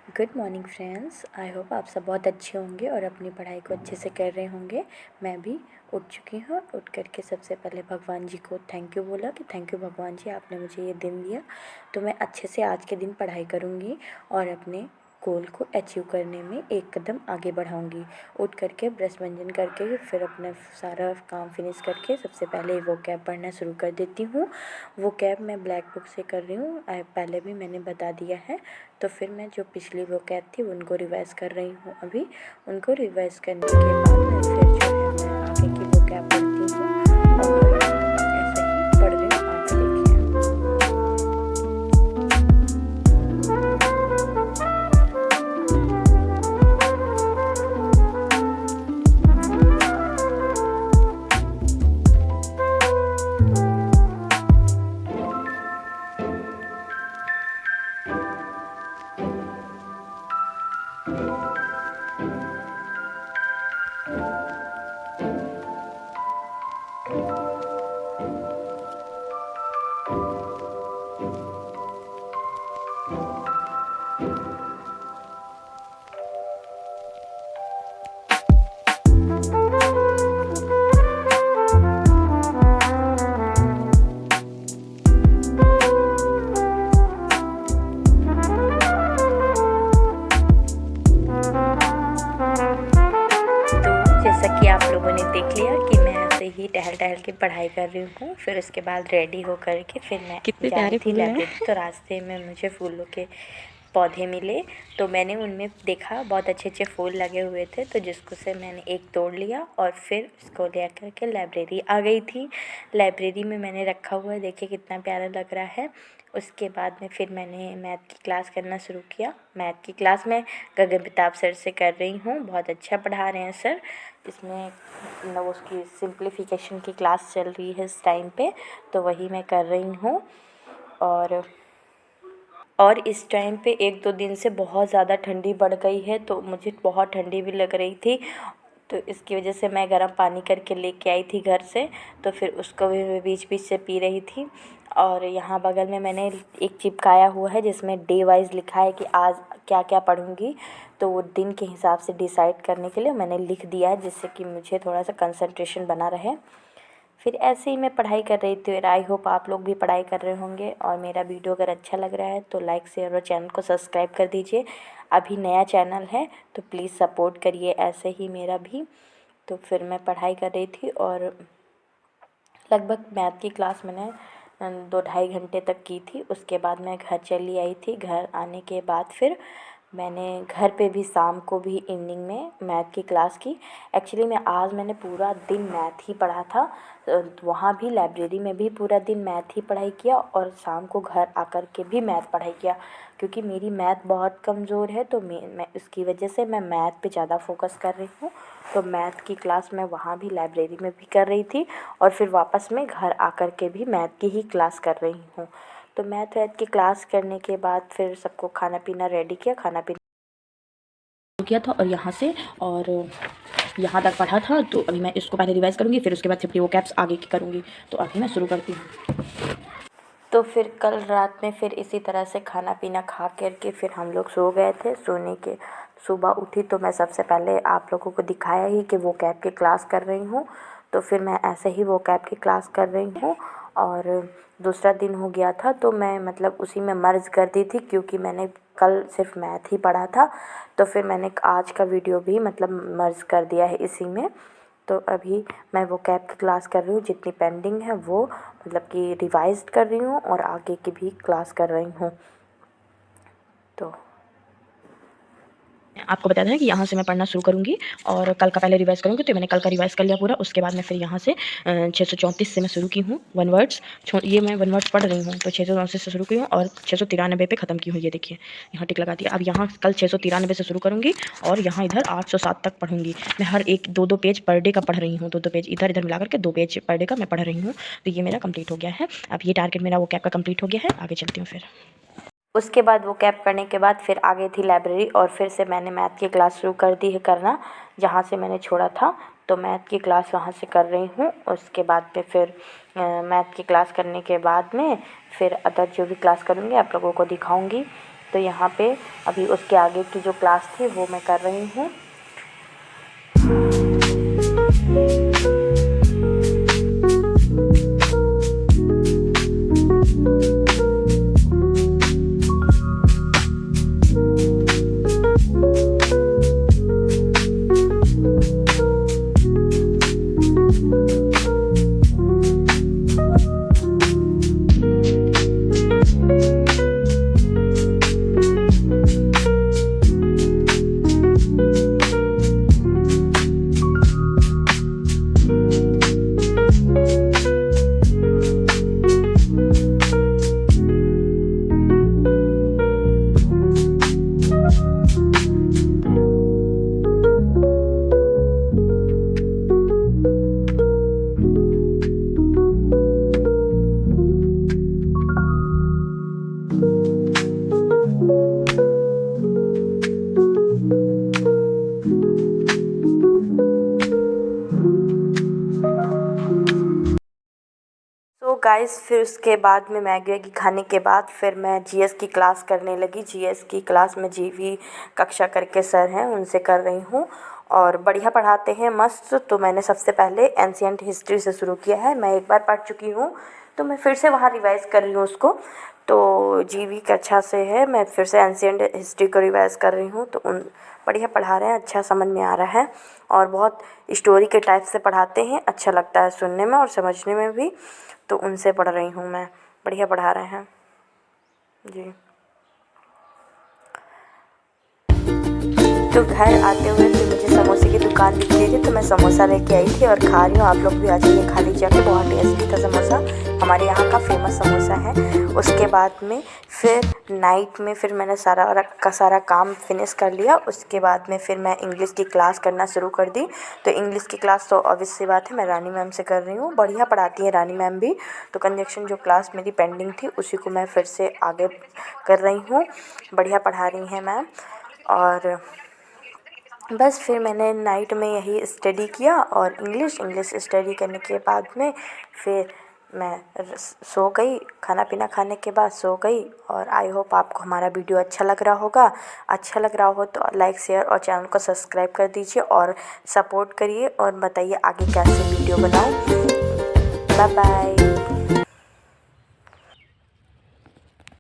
Good morning friends. I hope आप सब बहुत अच्छे होंगे और अपनी पढ़ाई को अच्छे से कर रहे होंगे। मैं भी उठ चुकी हूँ। उठ करके सबसे पहले भगवान जी को थैंक यू बोला कि थैंक यू भगवान जी, आपने मुझे ये दिन दिया, तो मैं अच्छे से आज के दिन पढ़ाई करूँगी और अपने गोल को अचीव करने में एक कदम आगे बढ़ाऊँगी। उठ करके ब्रश भंजन करके फिर अपना सारा काम फिनिश करके सबसे पहले वो कैब पढ़ना शुरू कर देती हूँ। वो कैब मैं ब्लैक बुक से कर रही हूँ, पहले भी मैंने बता दिया है। तो फिर मैं जो पिछली वो कैब थी उनको रिवाइज़ कर रही हूँ अभी। उनको रिवाइज़ करने के बाद मैं फिर जो है मैं आगे की वो कैब पढ़ती हूँ और ऐसे ही पढ़ रही हूँ। आप देखिए। जैसा कि आप लोगों ने देख लिया कि मैं ऐसे ही टहल टहल के पढ़ाई कर रही हूँ। फिर उसके बाद रेडी हो कर के फिर मैं कितने जा रही प्यारे थी फूल हैं। लाइब्रेरी। तो रास्ते में मुझे फूलों के पौधे मिले, तो मैंने उनमें देखा बहुत अच्छे अच्छे फूल लगे हुए थे, तो जिसको से मैंने एक तोड़ लिया और फिर उसको ले कर के लाइब्रेरी आ गई थी। लाइब्रेरी में मैंने रखा हुआ है, देखिए कितना प्यारा लग रहा है। उसके बाद में फिर मैंने मैथ की क्लास करना शुरू किया। मैथ की क्लास मैं गगन प्रताप सर से कर रही हूँ, बहुत अच्छा पढ़ा रहे हैं सर। इसमें मतलब उसकी सिंप्लीफिकेशन की क्लास चल रही है इस टाइम पे, तो वही मैं कर रही हूँ। और इस टाइम पे 1-2 दिन से बहुत ज़्यादा ठंडी बढ़ गई है, तो मुझे बहुत ठंडी भी लग रही थी, तो इसकी वजह से मैं गर्म पानी करके लेके आई थी घर से, तो फिर उसको भी मैं बीच बीच से पी रही थी। और यहाँ बगल में मैंने एक चिपकाया हुआ है जिसमें डे वाइज़ लिखा है कि आज क्या क्या पढ़ूँगी, तो वो दिन के हिसाब से डिसाइड करने के लिए मैंने लिख दिया है, जिससे कि मुझे थोड़ा सा कंसंट्रेशन बना रहे। फिर ऐसे ही मैं पढ़ाई कर रही थी और आई होप आप लोग भी पढ़ाई कर रहे होंगे। और मेरा वीडियो अगर अच्छा लग रहा है तो लाइक शेयर और चैनल को सब्सक्राइब कर दीजिए। अभी नया चैनल है तो प्लीज़ सपोर्ट करिए ऐसे ही मेरा भी। तो फिर मैं पढ़ाई कर रही थी और लगभग मैथ की क्लास मैंने 2-2.5 घंटे तक की थी। उसके बाद मैं घर चली आई थी। घर आने के बाद फिर मैंने घर पे भी शाम को भी इवनिंग में मैथ की क्लास की। एक्चुअली मैंने पूरा दिन मैथ ही पढ़ा था। वहाँ भी लाइब्रेरी में भी पूरा दिन मैथ ही पढ़ाई किया और शाम को घर आकर के भी मैथ पढ़ाई किया, क्योंकि मेरी मैथ बहुत कमज़ोर है, तो मैं इसकी वजह से मैं मैथ पे ज़्यादा फोकस कर रही हूँ। तो मैथ की क्लास मैं वहाँ भी लाइब्रेरी में भी कर रही थी और फिर वापस में घर आकर के भी मैथ की ही क्लास कर रही हूँ। तो मैथ वैथ की क्लास करने के बाद फिर सबको खाना पीना रेडी किया, खाना पीना किया था और यहाँ तक पढ़ा था। तो अभी मैं इसको पहले रिवाइज़ करूँगी, फिर उसके बाद सिर्फ वो कैप्स आगे की करूँगी। तो अभी मैं शुरू करती हूँ। तो फिर कल रात में फिर इसी तरह से खाना पीना खा कर के फिर हम लोग सो गए थे। सोने के सुबह उठी तो मैं सबसे पहले आप लोगों को दिखाया ही कि वो कैब की क्लास कर रही हूँ। तो फिर मैं ऐसे ही वो कैब की क्लास कर रही हूँ और दूसरा दिन हो गया था, तो मैं मतलब उसी में मर्ज कर दी थी, क्योंकि मैंने कल सिर्फ मैथ ही पढ़ा था। तो फिर मैंने आज का वीडियो भी मतलब मर्ज कर दिया है इसी में। तो अभी मैं वो कैब की क्लास कर रही हूँ, जितनी पेंडिंग है वो मतलब कि रिवाइज कर रही हूँ और आगे की भी क्लास कर रही हूँ। तो आपको बता दें कि यहाँ से मैं पढ़ना शुरू करूँगी और कल का पहले रिवाइज़ करूँगी। तो मैंने कल का रिवाइज़ कर लिया पूरा। उसके बाद मैं फिर यहाँ से 634 से मैं शुरू की हूँ वन वर्ड्स। ये मैं वन वर्ड्स पढ़ रही हूँ, तो 634 से शुरू की हूँ और 693 पे ख़त्म की हूँ। ये देखिए यहाँ टिक लगा दिया। अब यहाँ कल 693 से शुरू करूँगी और यहाँ इधर 807 तक पढ़ूँगी। मैं हर एक 2-2 पेज पर डे का पढ़ रही हूँ, 2-2 पेज इधर मिला करके 2 पेज पर डे का मैं पढ़ रही हूँ। तो ये मेरा कंप्लीट हो गया है। अब ये टारगेट मेरा वो कैब का कंप्लीट हो गया है। आगे चलती हूँ फिर। उसके बाद वो कैब करने के बाद फिर आगे थी लाइब्रेरी और फिर से मैंने मैथ की क्लास शुरू कर दी है करना, जहाँ से मैंने छोड़ा था। तो मैथ की क्लास वहाँ से कर रही हूँ। उसके बाद में फिर मैथ की क्लास करने के बाद में फिर अदर जो भी क्लास करूँगी आप लोगों को दिखाऊँगी। तो यहाँ पे अभी उसके आगे की जो क्लास थी वो मैं कर रही हूँ। तो गाइस फिर उसके बाद में मैगी वैगी खाने के बाद फिर मैं जीएस की क्लास करने लगी। जीएस की क्लास में जीवी कक्षा करके सर हैं, उनसे कर रही हूँ और बढ़िया पढ़ाते हैं मस्त। तो मैंने सबसे पहले एंशिएंट हिस्ट्री से शुरू किया है। मैं एक बार पढ़ चुकी हूँ तो मैं फिर से वहाँ रिवाइज़ कर रही हूँ उसको। तो जीवी कक्षा से है, मैं फिर से एंशिएंट हिस्ट्री को रिवाइज़ कर रही हूँ। तो उन बढ़िया पढ़ा रहे हैं, अच्छा समझ में आ रहा है और बहुत स्टोरी के टाइप से पढ़ाते हैं, अच्छा लगता है सुनने में और समझने में भी। तो उनसे पढ़ रही हूँ मैं, बढ़िया पढ़ा रहे हैं जी। तो घर आते हुए फिर मुझे समोसे की दुकान दिख रही थी तो मैं समोसा लेके आई थी और खा रही हूँ। आप लोग भी आ जाइए, खा लीजिए, बहुत टेस्टी था समोसा, हमारे यहाँ का फेमस समोसा है। उसके बाद में फिर नाइट में फिर मैंने सारा काम फिनिश कर लिया। उसके बाद में फिर मैं इंग्लिश की क्लास करना शुरू कर दी। तो इंग्लिश की क्लास तो ऑब्वियस सी बात है मैं रानी मैम से कर रही हूँ, बढ़िया पढ़ाती हैं रानी मैम भी। तो कंजक्शन जो क्लास मेरी पेंडिंग थी उसी को मैं फिर से आगे कर रही हूँ, बढ़िया पढ़ा रही हैं मैम। और बस फिर मैंने नाइट में यही स्टडी किया और इंग्लिश स्टडी करने के बाद में फिर मैं सो गई, खाना पीना खाने के बाद सो गई। और आई होप आपको हमारा वीडियो अच्छा लग रहा होगा। अच्छा लग रहा हो तो लाइक शेयर और चैनल को सब्सक्राइब कर दीजिए और सपोर्ट करिए और बताइए आगे कैसे वीडियो बनाऊँ। Bye bye.